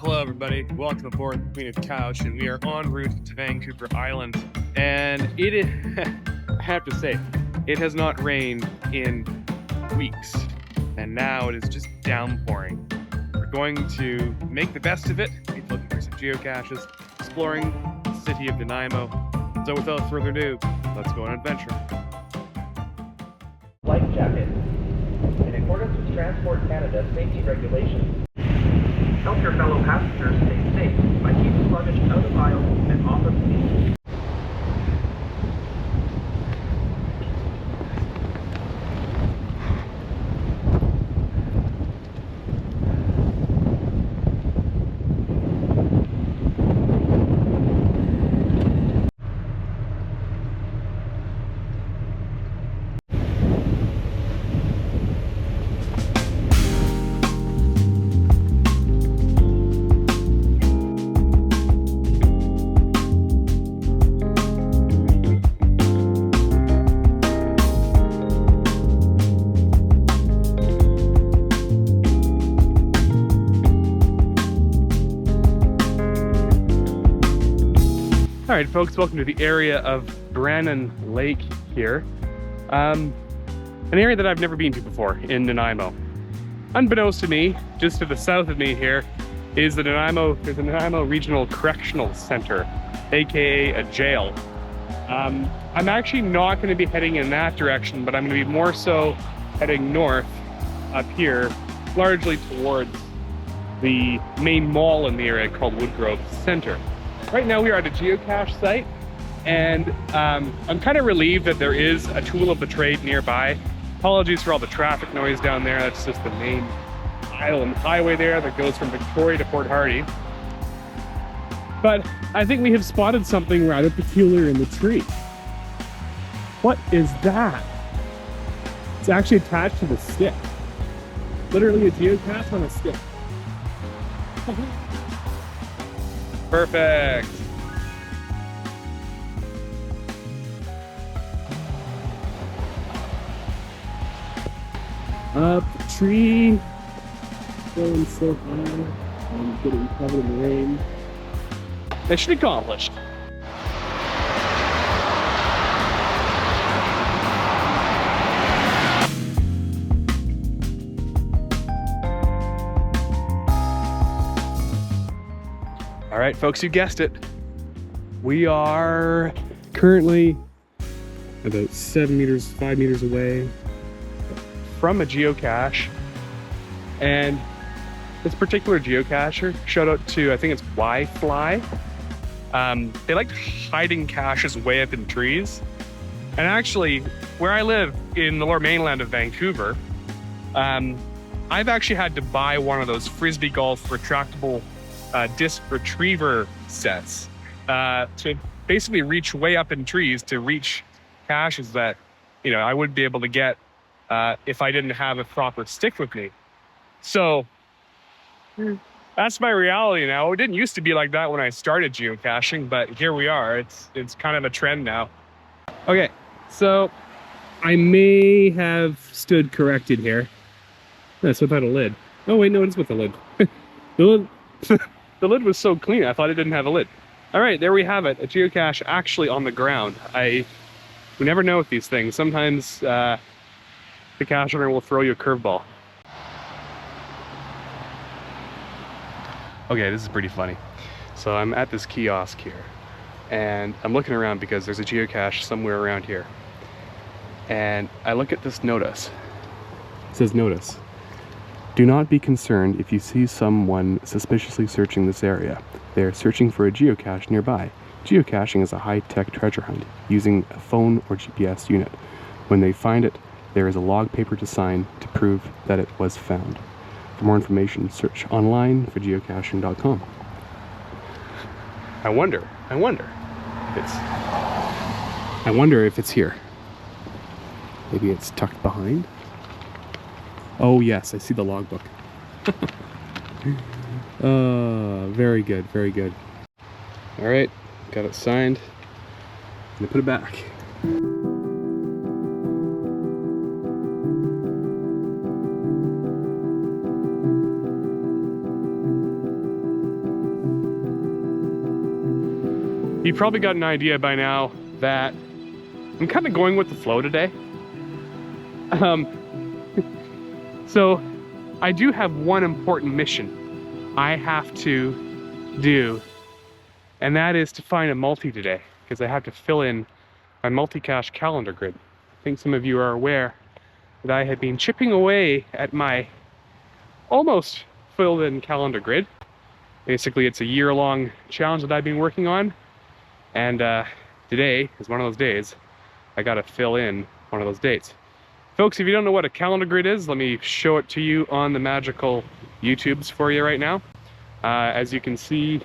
Hello everybody, welcome aboard the Queen of Couch, and we are en route to Vancouver Island. And it is, I have to say, it has not rained in weeks, and now it is just downpouring. We're going to make the best of it, looking for some geocaches, exploring the city of Nanaimo. So without further ado, let's go on an adventure. Life jacket. In accordance with Transport Canada safety regulations, help your fellow passengers stay safe by keeping luggage out of aisles and off of seats. All right, folks, welcome to the area of Brannan Lake here. An area that I've never been to before in Nanaimo. Unbeknownst to me, just to the south of me here, is the Nanaimo Regional Correctional Center, AKA a jail. I'm actually not going to be heading in that direction, but I'm going to be more so heading north up here, largely towards the main mall in the area called Woodgrove Center. Right now we are at a geocache site, and I'm kind of relieved that there is a tool of the trade nearby. Apologies for all the traffic noise down there. That's just the main island highway there that goes from Victoria to Port Hardy. But I think we have spotted something rather peculiar in the tree. What is that? It's actually attached to the stick. Literally a geocache on a stick. Perfect. Up the tree, going so high, and getting covered in the rain. Mission accomplished. All right, folks, you guessed it. We are currently about 5 meters away from a geocache. And this particular geocacher, shout out to, I think it's Y-Fly. They like hiding caches way up in trees. And actually, where I live in the lower mainland of Vancouver, I've actually had to buy one of those Frisbee golf retractable disc retriever sets to basically reach way up in trees to reach caches that, you know, I wouldn't be able to get if I didn't have a proper stick with me. So that's my reality now. It didn't used to be like that when I started geocaching, but here we are. It's kind of a trend now. Okay, so I may have stood corrected here. That's without a lid. Oh wait, no, it's with a lid. The lid the lid was so clean, I thought it didn't have a lid. All right, there we have it. A geocache actually on the ground. We never know with these things. Sometimes the cache owner will throw you a curveball. Okay, this is pretty funny. So I'm at this kiosk here, and I'm looking around because there's a geocache somewhere around here. And I look at this notice. It says, "Notice. Do not be concerned if you see someone suspiciously searching this area. They are searching for a geocache nearby. Geocaching is a high-tech treasure hunt using a phone or GPS unit. When they find it, there is a log paper to sign to prove that it was found. For more information, search online for geocaching.com." I wonder if it's here. Maybe it's tucked behind. Oh yes, I see the logbook. Very good, very good. All right, got it signed. I'm gonna put it back. You probably got an idea by now that I'm kind of going with the flow today. So I do have one important mission I have to do, and that is to find a multi today, because I have to fill in my multi-cache calendar grid. I think some of you are aware that I have been chipping away at my almost filled in calendar grid. Basically, it's a year-long challenge that I've been working on, and today is one of those days. I gotta fill in one of those dates. Folks, if you don't know what a calendar grid is, let me show it to you on the magical YouTubes for you right now. As you can see,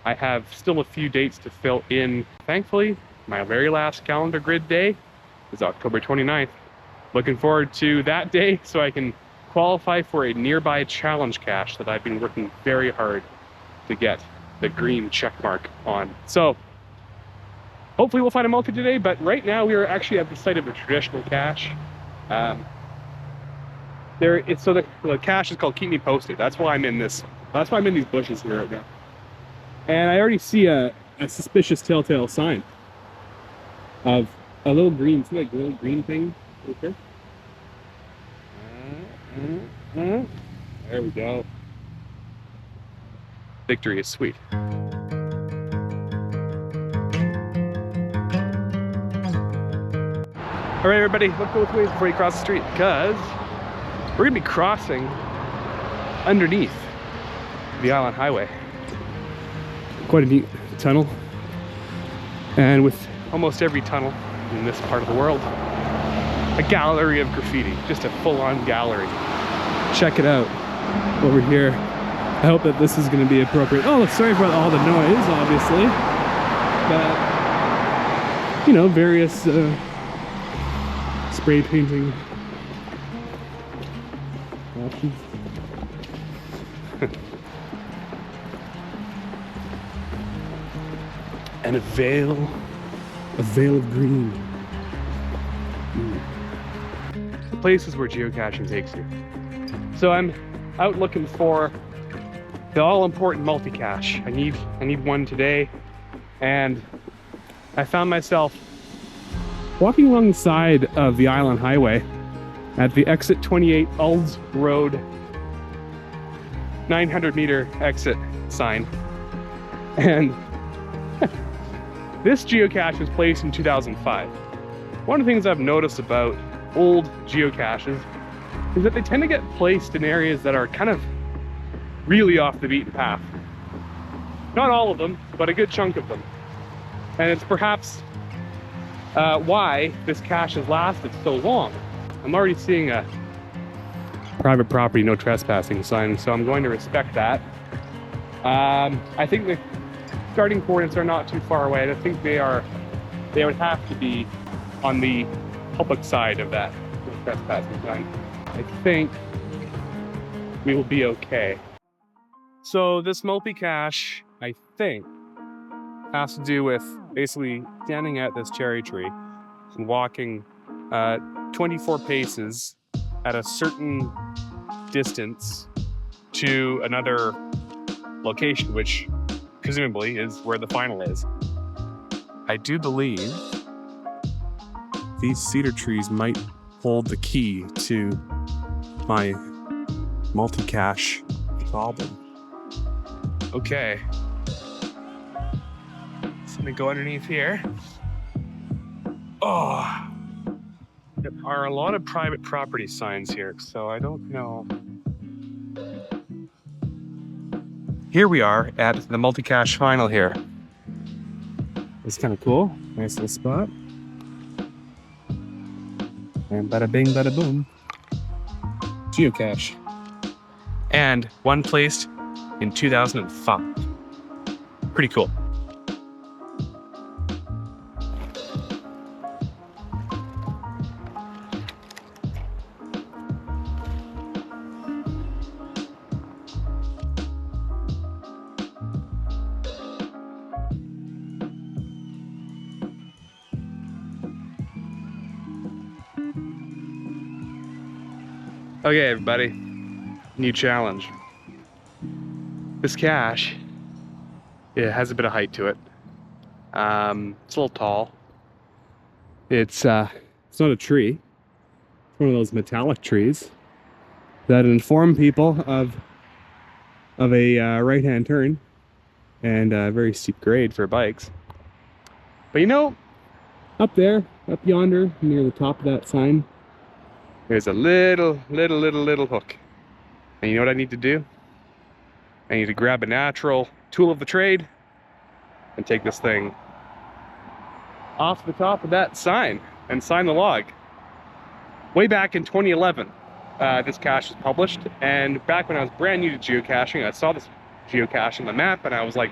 I have still a few dates to fill in. Thankfully, my very last calendar grid day is October 29th. Looking forward to that day so I can qualify for a nearby challenge cache that I've been working very hard to get the green check mark on. So hopefully we'll find a multi today, but right now we are actually at the site of a traditional cache. The cache is called Keep Me Posted. That's why I'm in this. That's why I'm in these bushes here right now. And I already see a suspicious telltale sign of a little green, see like a little green thing right there? There we go. Victory is sweet. All right, everybody, look both ways before you cross the street, because we're gonna be crossing underneath the Island Highway. Quite a neat tunnel, and with almost every tunnel in this part of the world, a gallery of graffiti, just a full-on gallery. Check it out over here. I hope that this is going to be appropriate. Oh, sorry for all the noise, obviously, but you know, various spray painting options. And a veil of green. The places where geocaching takes you. So I'm out looking for the all-important multi-cache. I need one today, and I found myself walking along the side of the Island Highway at the exit 28 Ulds Road 900-meter exit sign, and this geocache was placed in 2005. One of the things I've noticed about old geocaches is that they tend to get placed in areas that are kind of really off the beaten path. Not all of them, but a good chunk of them. And it's perhaps why this cache has lasted so long. I'm already seeing a private property, no trespassing sign, so I'm going to respect that. I think the starting coordinates are not too far away. I think they would have to be on the public side of that no trespassing sign. I think we will be okay. So this multi-cache, I think, has to do with basically standing at this cherry tree and walking 24 paces at a certain distance to another location, which presumably is where the final is. I do believe these cedar trees might hold the key to my multi-cache problem. Okay. So I'm gonna go underneath here. Oh, there are a lot of private property signs here, so I don't know. Here we are at the multi-cache final here. It's kind of cool. Nice little spot. And bada bing, bada boom. Geocache. And one placed in 2005. Pretty cool. Okay, everybody, new challenge. This cache, it has a bit of height to it. It's a little tall. It's not a tree. It's one of those metallic trees that inform people of a right-hand turn and a very steep grade for bikes. But you know, up there, up yonder, near the top of that sign, there's a little hook. And you know what I need to do? I need to grab a natural tool of the trade and take this thing off the top of that sign and sign the log. Way back in 2011, this cache was published, and back when I was brand new to geocaching, I saw this geocache on the map and I was like,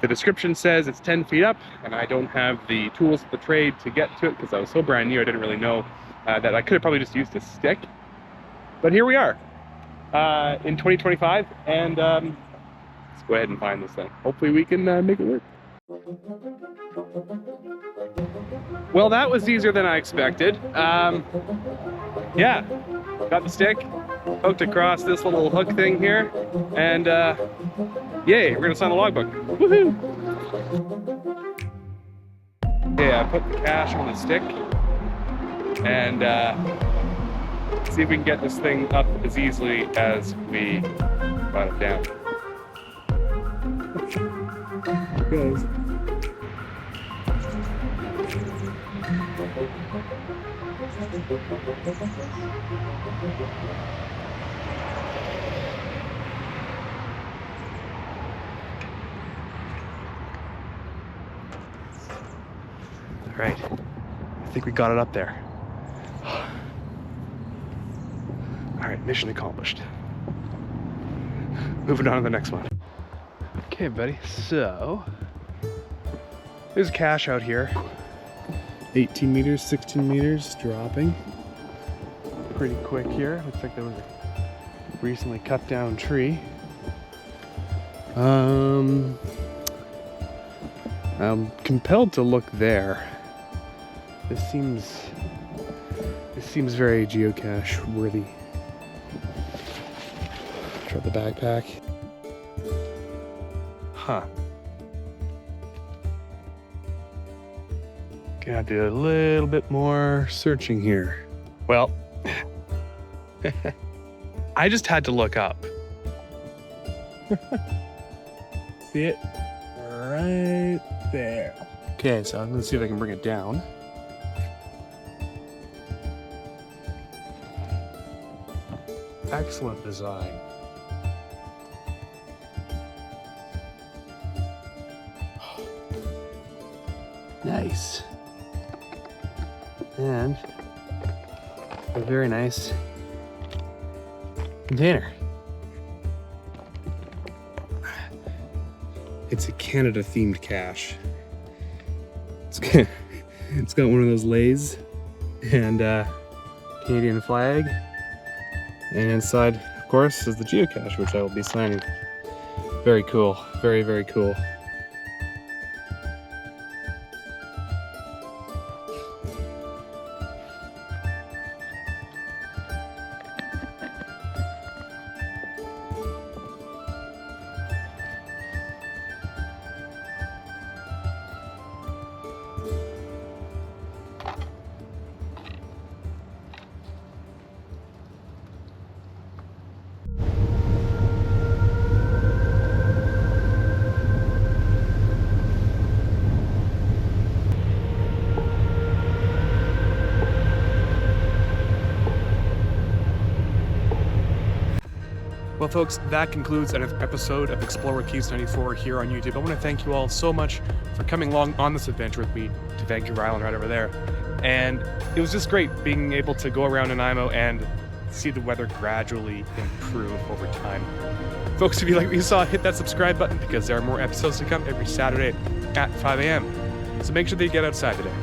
the description says it's 10 feet up, and I don't have the tools of the trade to get to it because I was so brand new, I didn't really know that I could have probably just used a stick. But here we are in 2025, and let's go ahead and find this thing. Hopefully we can make it work. Well, that was easier than I expected. Yeah, got the stick, hooked across this little hook thing here, and yay, we're gonna sign the logbook. Woohoo! Okay, I put the cache on the stick, and see if we can get this thing up as easily as we got it down. It goes. All right, I think we got it up there. All right, mission accomplished. Moving on to the next one. Okay, buddy, so there's a cache out here. 18 meters, 16 meters, dropping. Pretty quick here. Looks like there was a recently cut down tree. I'm compelled to look there. This seems very geocache worthy. Try the backpack. Huh. Gotta do a little bit more searching here. Well, I just had to look up. See it? Right there. Okay, so I'm gonna see if I can bring it down. Excellent design. Nice. And a very nice container. It's a Canada themed cache. It's got one of those lays and Canadian flag. And inside, of course, is the geocache, which I will be signing. Very cool. Very, very cool. Well, folks, that concludes another episode of Explore with Keys 94 here on YouTube. I want to thank you all so much for coming along on this adventure with me to Vancouver Island right over there. And it was just great being able to go around Nanaimo and see the weather gradually improve over time. Folks, if you like what you saw, hit that subscribe button because there are more episodes to come every Saturday at 5 a.m. So make sure that you get outside today.